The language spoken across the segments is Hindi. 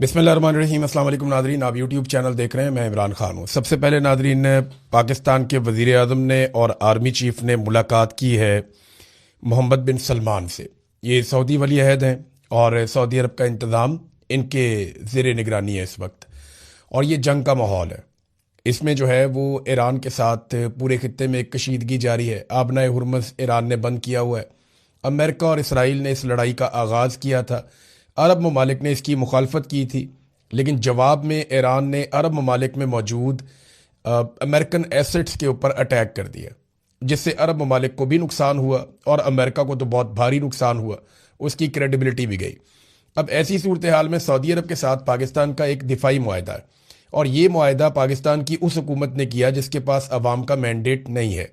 बिस्मिल्लाहिर्रहमानिर्रहीम। अस्सलाम वालेकुम नादरीन, आप यूट्यूब चैनल देख रहे हैं। मैं इमरान खान हूँ। सबसे पहले नादरीन, पाकिस्तान के वज़ीर आज़म ने और आर्मी चीफ ने मुलाकात की है मोहम्मद बिन सलमान से। ये सऊदी वली अहद हैं और सऊदी अरब का इंतज़ाम इनके ज़ेर निगरानी है इस वक्त, और ये जंग का माहौल है। इसमें जो है वो ईरान के साथ पूरे खित्ते में एक कशीदगी जारी है। आबना हुर्मुज़ ईरान ने बंद किया हुआ है। अमेरिका और इसराइल ने इस लड़ाई का आगाज़ किया था। अरब ममालिक ने इसकी मुखालफत की थी, लेकिन जवाब में ईरान ने अरब ममालिक में मौजूद अमेरिकन एसेट्स के ऊपर अटैक कर दिया, जिससे अरब ममालिक को भी नुकसान हुआ और अमेरिका को तो बहुत भारी नुकसान हुआ, उसकी क्रेडिबिलिटी भी गई। अब ऐसी सूरत हाल में सऊदी अरब के साथ पाकिस्तान का एक दिफाई मुआहदा है, और ये मुआहदा पाकिस्तान की उस हुकूमत ने किया जिसके पास अवाम का मैंडेट नहीं है,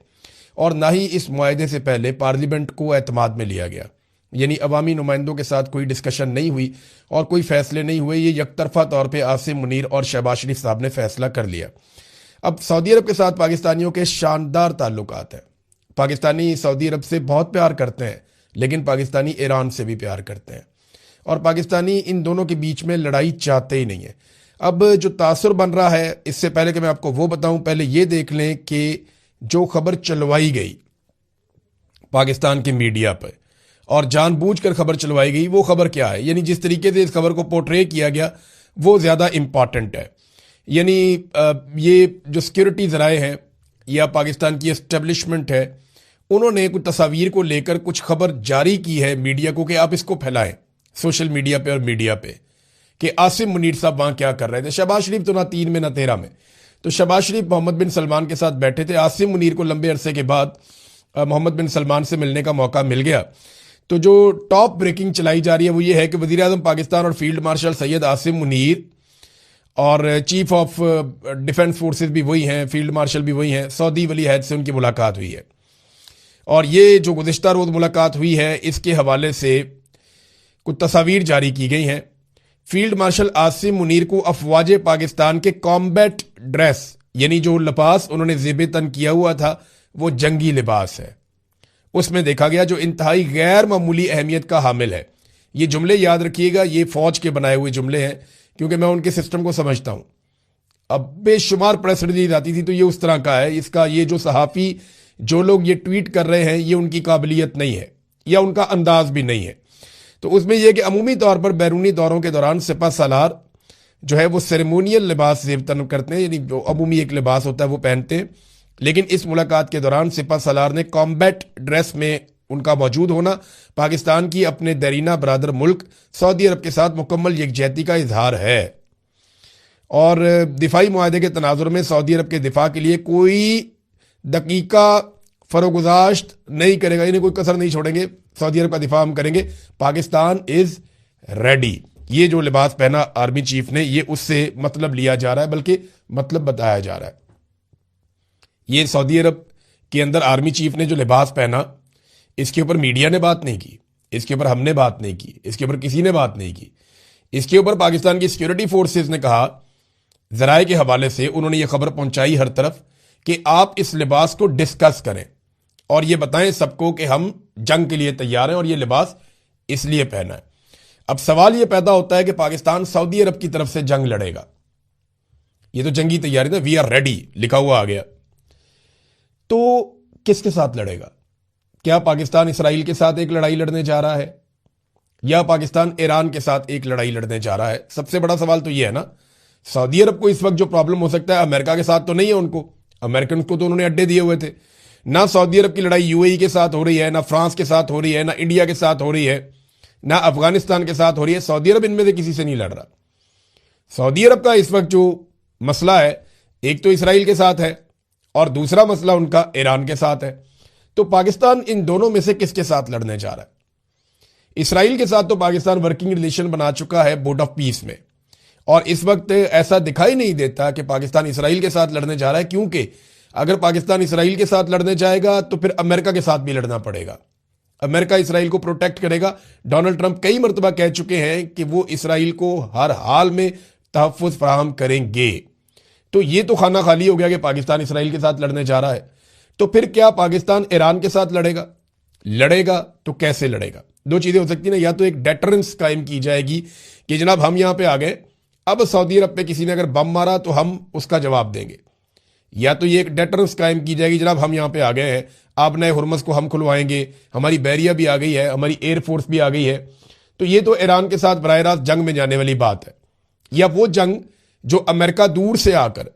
और ना ही इस मुआहदे से पहले पार्लियामेंट को एतमाद में लिया गया। यानी अवामी नुमाइंदों के साथ कोई डिस्कशन नहीं हुई और कोई फैसले नहीं हुए। ये यकतरफा तौर पे आसिम मुनीर और शहबाज शरीफ साहब ने फैसला कर लिया। अब सऊदी अरब के साथ पाकिस्तानियों के शानदार ताल्लुकात हैं। पाकिस्तानी सऊदी अरब से बहुत प्यार करते हैं, लेकिन पाकिस्तानी ईरान से भी प्यार करते हैं, और पाकिस्तानी इन दोनों के बीच में लड़ाई चाहते ही नहीं है। अब जो तासुर बन रहा है, इससे पहले कि मैं आपको वो बताऊं, पहले ये देख लें कि जो खबर चलवाई गई पाकिस्तान के मीडिया पर और जानबूझकर खबर चलवाई गई, वो खबर क्या है। यानी जिस तरीके से इस खबर को पोर्ट्रे किया गया वो ज़्यादा इम्पॉर्टेंट है। यानी ये जो सिक्योरिटी ज़राए हैं या पाकिस्तान की एस्टेब्लिशमेंट है, उन्होंने कुछ तस्वीर को लेकर कुछ खबर जारी की है मीडिया को कि आप इसको फैलाएं सोशल मीडिया पे और मीडिया पे, कि आसिम मुनीर साहब वहाँ क्या कर रहे थे। शहबाज शरीफ तो ना 3 में ना 13 में, तो शहबाज शरीफ मोहम्मद बिन सलमान के साथ बैठे थे। आसिम मुनीर को लंबे अरसे के बाद मोहम्मद बिन सलमान से मिलने का मौका मिल गया। तो जो टॉप ब्रेकिंग चलाई जा रही है वो ये है कि वज़ीर आज़म पाकिस्तान और फील्ड मार्शल सैयद आसिम मुनीर और चीफ ऑफ डिफेंस फोर्सेस भी वही हैं, फील्ड मार्शल भी वही हैं, सऊदी वली अहद से उनकी मुलाकात हुई है। और ये जो गुज़िश्ता रोज़ मुलाकात हुई है, इसके हवाले से कुछ तस्वीर जारी की गई हैं। फील्ड मार्शल आसिम मुनीर को अफवाज पाकिस्तान के कॉम्बैट ड्रेस, यानी जो लिबास उन्होंने ज़ेब तन किया हुआ था वो जंगी लिबास है, उसमें देखा गया, जो इंतहाई गैर मामूली अहमियत का हामिल है। ये जुमले याद रखिएगा, ये फौज के बनाए हुए जुमले हैं, क्योंकि मैं उनके सिस्टम को समझता हूं। अब बेशुमार प्रेस रिलीज आती थी तो ये उस तरह का है। इसका ये जो सहाफ़ी जो लोग ये ट्वीट कर रहे हैं, ये उनकी काबिलियत नहीं है या उनका अंदाज भी नहीं है। तो उसमें यह कि अमूमी तौर पर बैरूनी दौरों के दौरान सिपा सालार जो है वो सेरेमोनियल लिबास ज़ेब तन करते हैं, यानी जो अमूमी एक लिबास होता है वो पहनते हैं। लेकिन इस मुलाकात के दौरान सिपा सालार ने कॉम्बैट ड्रेस में उनका मौजूद होना पाकिस्तान की अपने दरीना बरादर मुल्क सऊदी अरब के साथ मुकम्मल यकजहती का इजहार है, और दिफाई मुआहदे के तनाजुर में सऊदी अरब के दिफा के लिए कोई दकीका फरोगुजाश्त नहीं करेगा, यानी कोई कसर नहीं छोड़ेंगे। सऊदी अरब का दिफा हम करेंगे, पाकिस्तान इज रेडी। ये जो लिबास पहना आर्मी चीफ ने, ये उससे मतलब लिया जा रहा है, बल्कि मतलब बताया जा रहा है। ये सऊदी अरब के अंदर आर्मी चीफ ने जो लिबास पहना, इसके ऊपर मीडिया ने बात नहीं की, इसके ऊपर हमने बात नहीं की, इसके ऊपर किसी ने बात नहीं की। इसके ऊपर पाकिस्तान की सिक्योरिटी फोर्सेस ने कहा, जराए के हवाले से उन्होंने ये खबर पहुंचाई हर तरफ कि आप इस लिबास को डिस्कस करें और ये बताएं सबको कि हम जंग के लिए तैयार हैं और ये लिबास इसलिए पहना है। अब सवाल ये पैदा होता है कि पाकिस्तान सऊदी अरब की तरफ से जंग लड़ेगा, ये तो जंगी तैयारी था, वी आर रेडी लिखा हुआ आ गया, तो किसके साथ लड़ेगा? क्या पाकिस्तान इसराइल के साथ एक लड़ाई लड़ने जा रहा है, या पाकिस्तान ईरान के साथ एक लड़ाई लड़ने जा रहा है? सबसे बड़ा सवाल तो ये है ना। सऊदी अरब को इस वक्त जो प्रॉब्लम हो सकता है, अमेरिका के साथ तो नहीं है उनको, अमेरिकन को तो उन्होंने अड्डे दिए हुए थे। ना सऊदी अरब की लड़ाई यूएई के साथ हो रही है, ना फ्रांस के साथ हो रही है, ना इंडिया के साथ हो रही है, ना अफगानिस्तान के साथ हो रही है। सऊदी अरब इनमें से किसी से नहीं लड़ रहा। सऊदी अरब का इस वक्त जो मसला है, एक तो इसराइल के साथ है और दूसरा मसला उनका ईरान के साथ है। तो पाकिस्तान इन दोनों में से किसके साथ लड़ने जा रहा है? इसराइल के साथ तो पाकिस्तान वर्किंग रिलेशन बना चुका है बोर्ड ऑफ पीस में, और इस वक्त ऐसा दिखाई नहीं देता कि पाकिस्तान इसराइल के साथ लड़ने जा रहा है, क्योंकि अगर पाकिस्तान इसराइल के साथ लड़ने जाएगा तो फिर अमेरिका के साथ भी लड़ना पड़ेगा। अमेरिका इसराइल को प्रोटेक्ट करेगा। डोनाल्ड ट्रंप कई मरतबा कह चुके हैं कि वो इसराइल को हर हाल में तहफ़्फ़ुज़ फराहम करेंगे। तो ये तो खाना खाली हो गया कि पाकिस्तान इसराइल के साथ लड़ने जा रहा है। तो फिर क्या पाकिस्तान ईरान के साथ लड़ेगा? लड़ेगा तो कैसे लड़ेगा? दो चीजें हो सकती हैं ना, या तो एक डेटरेंस कायम की जाएगी कि जनाब हम यहां पे आ गए, अब सऊदी अरब पे किसी ने अगर बम मारा तो हम उसका जवाब देंगे, या तो ये एक डेटरेंस कायम की जाएगी, जनाब हम यहाँ पे आ गए हैं, आप नए हुरमस को हम खुलवाएंगे, हमारी बैरिया भी आ गई है, हमारी एयरफोर्स भी आ गई है। तो ये तो ईरान के साथ बराह रास्त जंग में जाने वाली बात है। या वो जंग जो अमेरिका दूर से आकर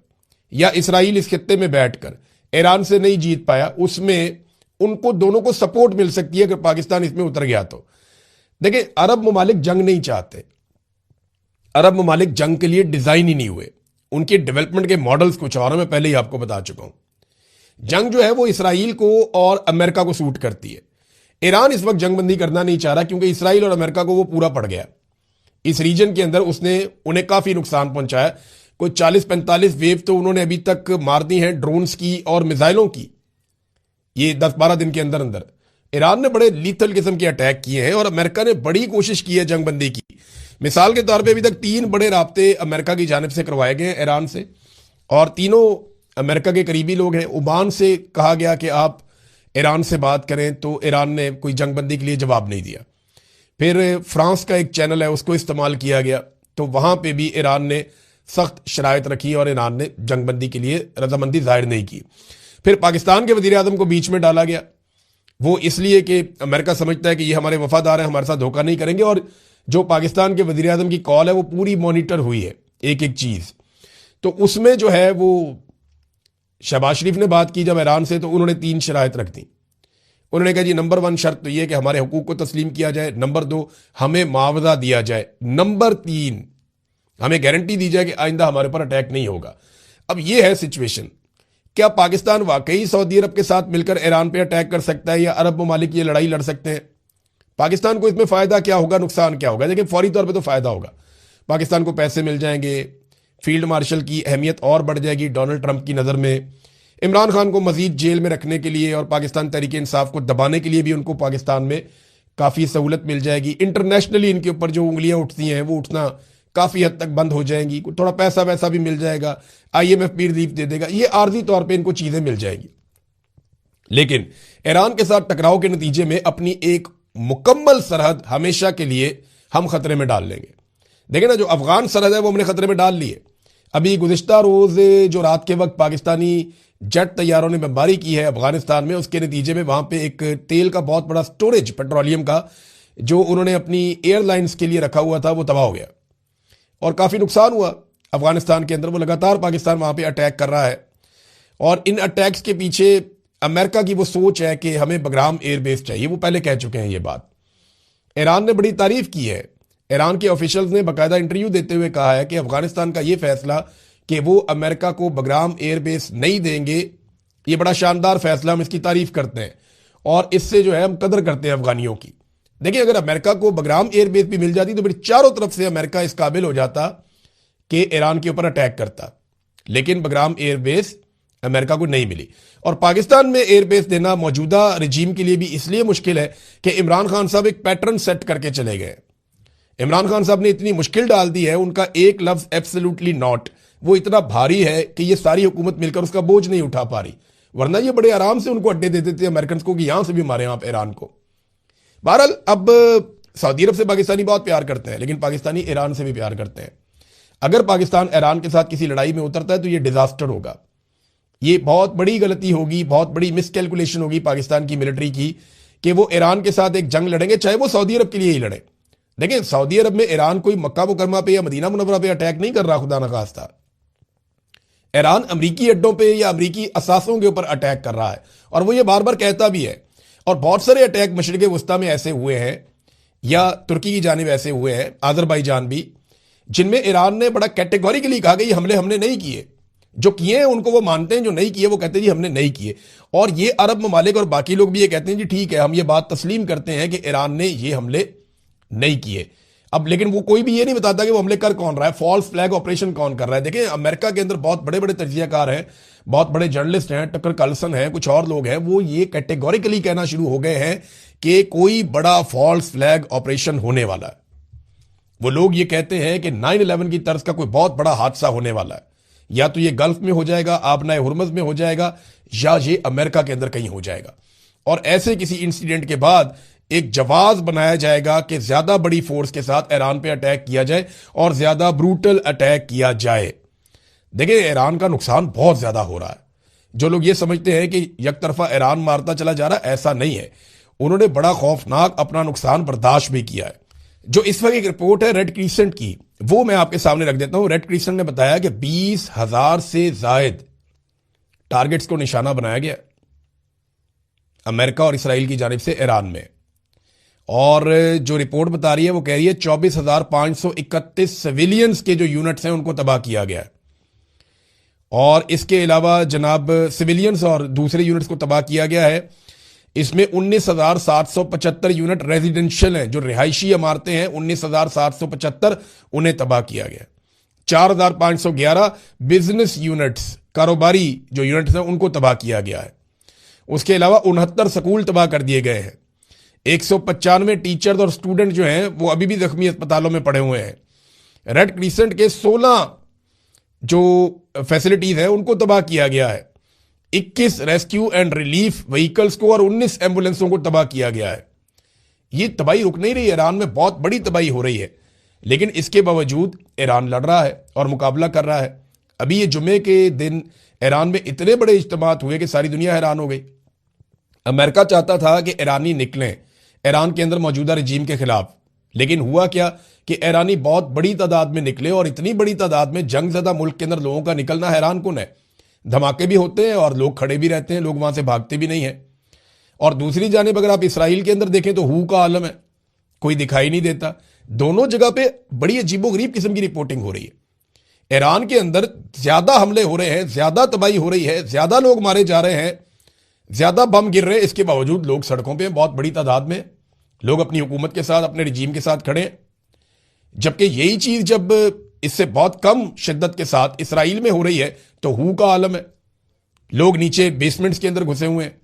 या इसराइल इस खित्ते में बैठकर ईरान से नहीं जीत पाया, उसमें उनको दोनों को सपोर्ट मिल सकती है अगर पाकिस्तान इसमें उतर गया तो। देखिए, अरब ममालिक जंग नहीं चाहते, अरब ममालिक जंग के लिए डिजाइन ही नहीं हुए, उनके डेवलपमेंट के मॉडल्स कुछ और हैं, मैं पहले ही आपको बता चुका हूं। जंग जो है वो इसराइल को और अमेरिका को सूट करती है। ईरान इस वक्त जंगबंदी करना नहीं चाह रहा क्योंकि इसराइल और अमेरिका को वो पूरा पड़ गया। इस रीजन के अंदर उसने उन्हें काफी नुकसान पहुंचाया। कोई 40-45 वेव तो उन्होंने अभी तक मार दी हैं ड्रोन्स की और मिसाइलों की, ये 10-12 दिन के अंदर अंदर। ईरान ने बड़े लीथल किस्म के अटैक किए हैं और अमेरिका ने बड़ी कोशिश की है जंगबंदी की। मिसाल के तौर पे अभी तक 3 बड़े राब्ते अमेरिका की जानिब से करवाए गए हैं ईरान से, और तीनों अमेरिका के करीबी लोग हैं। ओमान से कहा गया कि आप ईरान से बात करें, तो ईरान ने कोई जंगबंदी के लिए जवाब नहीं दिया। फिर फ्रांस का एक चैनल है, उसको इस्तेमाल किया गया, तो वहां पे भी ईरान ने सख्त शराइत रखी और ईरान ने जंगबंदी के लिए रजामंदी जाहिर नहीं की। फिर पाकिस्तान के वजीर आजम को बीच में डाला गया, वो इसलिए कि अमेरिका समझता है कि ये हमारे वफादार हैं, हमारे साथ धोखा नहीं करेंगे, और जो पाकिस्तान के वजीर आजम की कॉल है वो पूरी मॉनिटर हुई है एक एक चीज। तो उसमें जो है वो शहबाज शरीफ ने बात की जब ईरान से, तो उन्होंने 3 शराइत रख दी। उन्होंने कहा जी नंबर 1 शर्त तो ये कि हमारे हुकूक को तस्लीम किया जाए, नंबर 2 हमें मुआवजा दिया जाए, नंबर 3 हमें गारंटी दी जाए कि आइंदा हमारे पर अटैक नहीं होगा। अब ये है सिचुएशन। क्या पाकिस्तान वाकई सऊदी अरब के साथ मिलकर ईरान पे अटैक कर सकता है, या अरब ममालिक ये लड़ाई लड़ सकते हैं? पाकिस्तान को इसमें फायदा क्या होगा, नुकसान क्या होगा? देखिए, फौरी तौर पे तो फायदा होगा, पाकिस्तान को पैसे मिल जाएंगे, फील्ड मार्शल की अहमियत और बढ़ जाएगी डोनाल्ड ट्रंप की नज़र में। इमरान खान को मजीद जेल में रखने के लिए और पाकिस्तान तहरीक इंसाफ को दबाने के लिए भी उनको पाकिस्तान में काफ़ी सहूलत मिल जाएगी। इंटरनेशनली इनके ऊपर जो उंगलियां उठती हैं वो उठना काफ़ी हद तक बंद हो जाएंगी, थोड़ा पैसा वैसा भी मिल जाएगा, IMF भी रिलीफ दे देगा, ये आर्जी तौर पर इनको चीज़ें मिल जाएंगी। लेकिन ईरान के साथ टकराव के नतीजे में अपनी एक मुकम्मल सरहद हमेशा के लिए हम खतरे में डाल लेंगे। देखें ना, जो अफगान सरहद है वो हमने खतरे में डाल ली है। अभी गुज़िश्ता रोज जो रात के वक्त पाकिस्तानी जेट तैयारों ने बमबारी की है अफगानिस्तान में, उसके नतीजे में वहां पे एक तेल का बहुत बड़ा स्टोरेज पेट्रोलियम का जो उन्होंने अपनी एयरलाइंस के लिए रखा हुआ था वो तबाह हो गया और काफ़ी नुकसान हुआ अफगानिस्तान के अंदर। वो लगातार पाकिस्तान वहां पे अटैक कर रहा है, और इन अटैक्स के पीछे अमेरिका की वो सोच है कि हमें बगराम एयरबेस चाहिए। वो पहले कह चुके हैं ये बात। ईरान ने बड़ी तारीफ की है, ईरान के ऑफिशियल्स ने बाकायदा इंटरव्यू देते हुए कहा है कि अफगानिस्तान का ये फैसला कि वो अमेरिका को बगराम एयरबेस नहीं देंगे, ये बड़ा शानदार फैसला, हम इसकी तारीफ करते हैं और इससे जो है हम कदर करते हैं अफगानियों की। देखिए, अगर अमेरिका को बगराम एयरबेस भी मिल जाती तो फिर चारों तरफ से अमेरिका इस काबिल हो जाता कि ईरान के ऊपर अटैक करता, लेकिन बगराम एयरबेस अमेरिका को नहीं मिली। और पाकिस्तान में एयरबेस देना मौजूदा रजीम के लिए भी इसलिए मुश्किल है कि इमरान खान साहब एक पैटर्न सेट करके चले गए। इमरान खान साहब ने इतनी मुश्किल डाल दी है, उनका एक लफ्ज एब्सोल्युटली नॉट वो इतना भारी है कि ये सारी हुकूमत मिलकर उसका बोझ नहीं उठा पा रही, वरना ये बड़े आराम से उनको अड्डे दे देते अमेरिकन को कि यहां से भी मारे आप ईरान को। बहरहाल, अब सऊदी अरब से पाकिस्तानी बहुत प्यार करते हैं, लेकिन पाकिस्तानी ईरान से भी प्यार करते हैं। अगर पाकिस्तान ईरान के साथ किसी लड़ाई में उतरता है तो ये डिजास्टर होगा, ये बहुत बड़ी गलती होगी, बहुत बड़ी मिसकैलकुलेशन होगी पाकिस्तान की मिलिट्री की कि वो ईरान के साथ एक जंग लड़ेंगे, चाहे वो सऊदी अरब के लिए ही लड़े। देखिए, सऊदी अरब में ईरान कोई मक्का मुकरमा पे या मदीना मुनव्वरा पे अटैक नहीं कर रहा, खुदा न खास्ता। ईरान अमरीकी अड्डों पे या अमरीकी असासों के ऊपर अटैक कर रहा है, और वो ये बार बार कहता भी है। और बहुत सारे अटैक मशरिक़ वस्ता में ऐसे हुए हैं, या तुर्की की जानिब ऐसे हुए हैं, आज़रबाईजान भी, जिनमें ईरान ने बड़ा कैटेगोरिकली कहा कि ये हमले हमने नहीं किए। जो किए हैं उनको वो मानते हैं, जो नहीं किए वो कहते हैं जी हमने नहीं किए। और ये अरब ममालिक और बाकी लोग भी ये कहते हैं जी ठीक है, हम ये बात तस्लीम करते हैं कि ईरान ने ये हमले नहीं किए। अब लेकिन वो कोई भी ये नहीं बताता कि वो हमले कर कौन रहा है, फॉल्स फ्लैग ऑपरेशन कौन कर रहा है। देखिए, अमेरिका के अंदर बहुत बड़े बड़े तज्जियाकार हैं, बहुत बड़े जर्नलिस्ट हैं, टकर कार्लसन हैं, कुछ और लोग हैं, वो ये कैटेगोरिकली कहना शुरू हो गए हैं कि कोई बड़ा फॉल्स फ्लैग ऑपरेशन होने वाला है। वो लोग ये कहते हैं कि 9/11 की तर्ज का कोई बहुत बड़ा हादसा होने वाला है, या तो ये गल्फ में हो जाएगा, आबनाए हुर्मुज़ में हो जाएगा, या ये अमेरिका के अंदर कहीं हो जाएगा। और ऐसे किसी इंसिडेंट के बाद एक जवाब बनाया जाएगा कि ज्यादा बड़ी फोर्स के साथ ईरान पे अटैक किया जाए और ज्यादा ब्रूटल अटैक किया जाए। देखिए, ईरान का नुकसान बहुत ज्यादा हो रहा है। जो लोग ये समझते हैं कि एक तरफा ईरान मारता चला जा रहा है, ऐसा नहीं है। उन्होंने बड़ा खौफनाक अपना नुकसान बर्दाश्त भी किया है। जो इस वक्त एक रिपोर्ट है रेड क्रिसेंट की, वो मैं आपके सामने रख देता हूं। रेड क्रिसेंट ने बताया कि 20,000 से जायद टारगेट्स को निशाना बनाया गया अमेरिका और इसराइल की जानिब से ईरान में। और जो रिपोर्ट बता रही है वो कह रही है 24,531 सिविलियंस के जो यूनिट्स हैं उनको तबाह किया गया है। और इसके अलावा जनाब सिविलियंस और दूसरे यूनिट्स को तबाह किया गया है। इसमें 19,775 यूनिट रेजिडेंशियल हैं, जो रिहायशी इमारतें हैं 19,775 उन्हें तबाह किया गया। 4,511 बिजनेस यूनिट्स, कारोबारी जो यूनिट्स हैं उनको तबाह किया गया है। उसके अलावा 69 स्कूल तबाह कर दिए गए हैं। 195 टीचर्स और स्टूडेंट जो हैं वो अभी भी जख्मी अस्पतालों में पड़े हुए हैं। रेड क्रिसेंट के 16 जो फैसिलिटीज हैं उनको तबाह किया गया है। 21 रेस्क्यू एंड रिलीफ व्हीकल्स को और 19 एम्बुलेंसों को तबाह किया गया है। ये तबाही रुक नहीं रही। ईरान में बहुत बड़ी तबाही हो रही है, लेकिन इसके बावजूद ईरान लड़ रहा है और मुकाबला कर रहा है। अभी ये जुमे के दिन ईरान में इतने बड़े इज्तिमात हुए कि सारी दुनिया हैरान हो गई। अमेरिका चाहता था कि ईरानी निकलें ईरान के अंदर मौजूदा रजीम के खिलाफ, लेकिन हुआ क्या कि ईरानी बहुत बड़ी तादाद में निकले, और इतनी बड़ी तादाद में जंगज़दा मुल्क के अंदर लोगों का निकलना हैरान कुन है। धमाके भी होते हैं और लोग खड़े भी रहते हैं, लोग वहां से भागते भी नहीं हैं। और दूसरी जानिब अगर आप इसराइल के अंदर देखें तो हू का आलम है, कोई दिखाई नहीं देता। दोनों जगह पे बड़ी अजीबोगरीब किस्म की रिपोर्टिंग हो रही है। ईरान के अंदर ज्यादा हमले हो रहे हैं, ज्यादा तबाही हो रही है, ज्यादा लोग मारे जा रहे हैं, ज्यादा बम गिर रहे हैं, इसके बावजूद लोग सड़कों पे बहुत बड़ी तादाद में लोग अपनी हुकूमत के साथ, अपने रिजीम के साथ खड़े हैं। जबकि यही चीज जब इससे बहुत कम शिद्दत के साथ इसराइल में हो रही है तो हू का आलम है। लोग नीचे बेसमेंट्स के अंदर घुसे हुए हैं,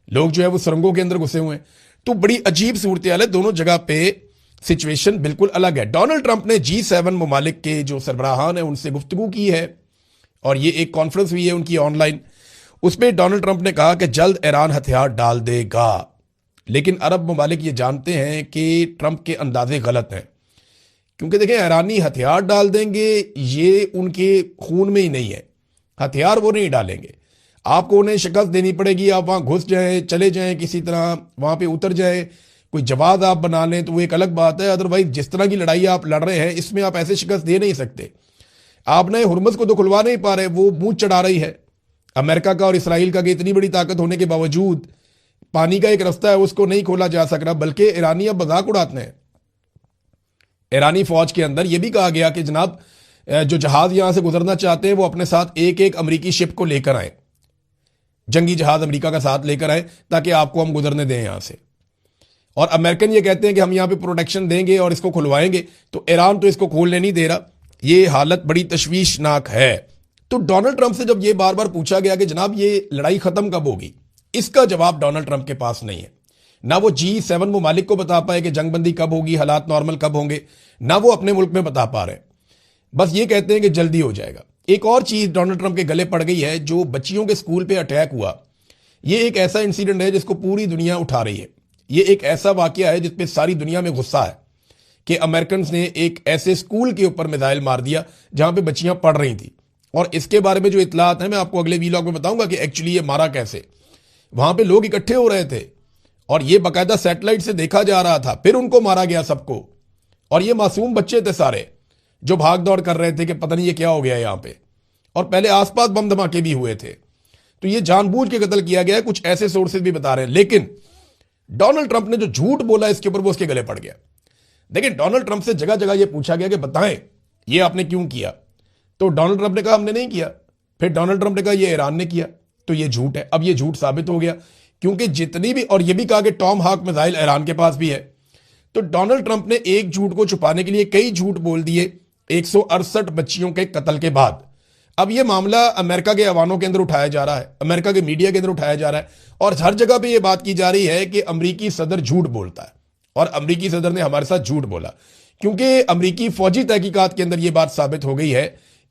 लोग जो है वो सुरंगों के अंदर घुसे हुए हैं। तो बड़ी अजीब सूरत हाल है। दोनों जगह पे सिचुएशन बिल्कुल अलग है। डोनाल्ड ट्रंप ने G7 ममालिक के जो सरबराहान है उनसे गुफ्तगू की है, और ये एक कॉन्फ्रेंस हुई है उनकी ऑनलाइन। उसमें डोनाल्ड ट्रंप ने कहा कि जल्द ईरान हथियार डाल देगा, लेकिन अरब ममालिक ये जानते हैं कि ट्रंप के अंदाजे गलत हैं। क्योंकि देखें, ईरानी हथियार डाल देंगे ये उनके खून में ही नहीं है। हथियार वो नहीं डालेंगे, आपको उन्हें शिकस्त देनी पड़ेगी। आप वहां घुस जाएं, चले जाएं, किसी तरह वहां पे उतर जाएं, कोई जवाब आप बना लें तो वो एक अलग बात है। अदरवाइज जिस तरह की लड़ाई आप लड़ रहे हैं इसमें आप ऐसे शिकस्त दे नहीं सकते। आप नए हुर्मुज़ को तो खुलवा नहीं पा रहे, वो मुंह चढ़ा रही है अमेरिका का और इसराइल का कि इतनी बड़ी ताकत होने के बावजूद पानी का एक रास्ता है उसको नहीं खोला जा सक रहा, बल्कि ईरानी अब मजाक उड़ाते हैं। ईरानी फौज के अंदर यह भी कहा गया कि जनाब जो जहाज यहां से गुजरना चाहते हैं वो अपने साथ एक एक अमरीकी शिप को लेकर आए, जंगी जहाज अमेरिका का साथ लेकर आए ताकि आपको हम गुजरने दें यहां से। और अमेरिकन ये कहते हैं कि हम यहां पे प्रोटेक्शन देंगे और इसको खुलवाएंगे, तो ईरान तो इसको खोलने नहीं दे रहा। ये हालत बड़ी तशवीशनाक है। तो डोनाल्ड ट्रंप से जब ये बार बार पूछा गया कि जनाब ये लड़ाई खत्म कब होगी, इसका जवाब डोनाल्ड ट्रंप के पास नहीं है। ना वो G7 ममालिक को बता पाए कि जंगबंदी कब होगी, हालात नॉर्मल कब होंगे, ना वो अपने मुल्क में बता पा रहे। बस ये कहते हैं कि जल्दी हो जाएगा। एक और चीज डोनाल्ड ट्रंप के गले पड़ गई है, जो बच्चियों के स्कूल पे अटैक हुआ। ये एक ऐसा इंसिडेंट है जिसको पूरी दुनिया उठा रही है। ये एक ऐसा वाकया है जिसपे सारी दुनिया में गुस्सा है कि अमेरिकन ने एक ऐसे स्कूल के ऊपर मिसाइल मार दिया जहां पे बच्चियां पढ़ रही थी। और इसके बारे में जो इतलात है मैं आपको अगले वीलॉग में बताऊंगा कि एक्चुअली ये मारा कैसे। वहां पे लोग इकट्ठे हो रहे थे और ये बाकायदा सैटेलाइट से देखा जा रहा था, फिर उनको मारा गया सबको। और ये मासूम बच्चे थे सारे जो भाग दौड़ कर रहे थे कि पता नहीं ये क्या हो गया यहां पे। और पहले आसपास बम धमाके भी हुए थे। तो ये जानबूझ के कत्ल किया गया है, कुछ ऐसे सोर्सेज भी बता रहे हैं। लेकिन डोनाल्ड ट्रंप ने जो झूठ बोला इसके ऊपर वो उसके गले पड़ गया। देखिए, डोनाल्ड ट्रंप से जगह जगह ये पूछा गया कि बताएं ये आपने क्यों किया, तो डोनाल्ड ट्रंप ने कहा हमने नहीं किया। फिर डोनाल्ड ट्रंप ने कहा ये ईरान ने किया, तो ये झूठ है। अब ये झूठ साबित हो गया, क्योंकि जितनी भी, और ये भी कहा कि टॉम हाक मिसाइल ईरान के पास भी है। तो डोनाल्ड ट्रंप ने एक झूठ को छुपाने के लिए कई झूठ बोल दिए 168 बच्चियों के कत्ल के बाद। अब यह मामला अमेरिका के अवानों के अंदर उठाया जा रहा है, अमेरिका के मीडिया के अंदर उठाया जा रहा है, और हर जगह पे यह बात की जा रही है कि अमेरिकी सदर झूठ बोलता है। और अमेरिकी सदर ने हमारे साथ झूठ बोला, क्योंकि अमेरिकी फौजी तहकीकात के अंदर यह बात साबित हो गई है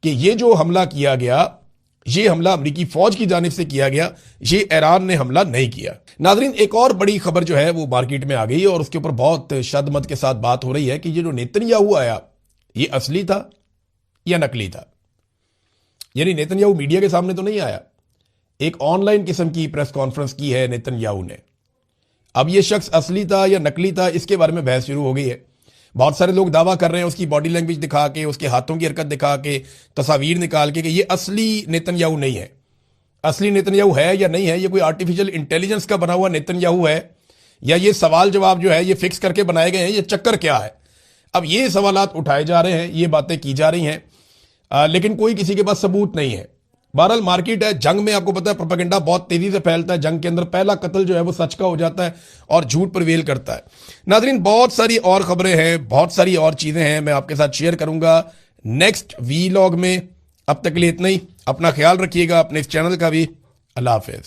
कि यह जो हमला किया गया ये हमला अमेरिकी फौज की जानिब से किया गया, ये ईरान ने हमला नहीं किया। नाजरीन, एक और बड़ी खबर जो है वो मार्केट में आ गई है और उसके ऊपर बहुत शद्दमत के साथ बात हो रही है कि ये जो नेतन्याहू आया ये असली था या नकली था। यानी नेतन्याहू मीडिया के सामने तो नहीं आया, एक ऑनलाइन किस्म की प्रेस कॉन्फ्रेंस की है नेतन्याहू ने। अब ये शख्स असली था या नकली था, इसके बारे में बहस शुरू हो गई है। बहुत सारे लोग दावा कर रहे हैं उसकी बॉडी लैंग्वेज दिखा के, उसके हाथों की हरकत दिखा के, तस्वीर निकाल के कि ये असली नेतन्याहू नहीं है। असली नेतन्याहू है या नहीं है, ये कोई आर्टिफिशियल इंटेलिजेंस का बना हुआ नेतन्याहू है या ये सवाल जवाब जो है ये फिक्स करके बनाए गए हैं, ये चक्कर क्या है। अब ये सवालात उठाए जा रहे हैं, ये बातें की जा रही हैं, लेकिन कोई किसी के पास सबूत नहीं है। बहरहाल मार्केट है, जंग में आपको पता है प्रोपेगेंडा बहुत तेजी से फैलता है। जंग के अंदर पहला कत्ल जो है वो सच का हो जाता है और झूठ प्रवेल करता है। नाजरीन, बहुत सारी और खबरें हैं, बहुत सारी और चीजें हैं, मैं आपके साथ शेयर करूंगा नेक्स्ट वीलॉग में। अब तक के लिए इतना ही। अपना ख्याल रखिएगा, अपने इस चैनल का भी। अल्लाह हाफिज।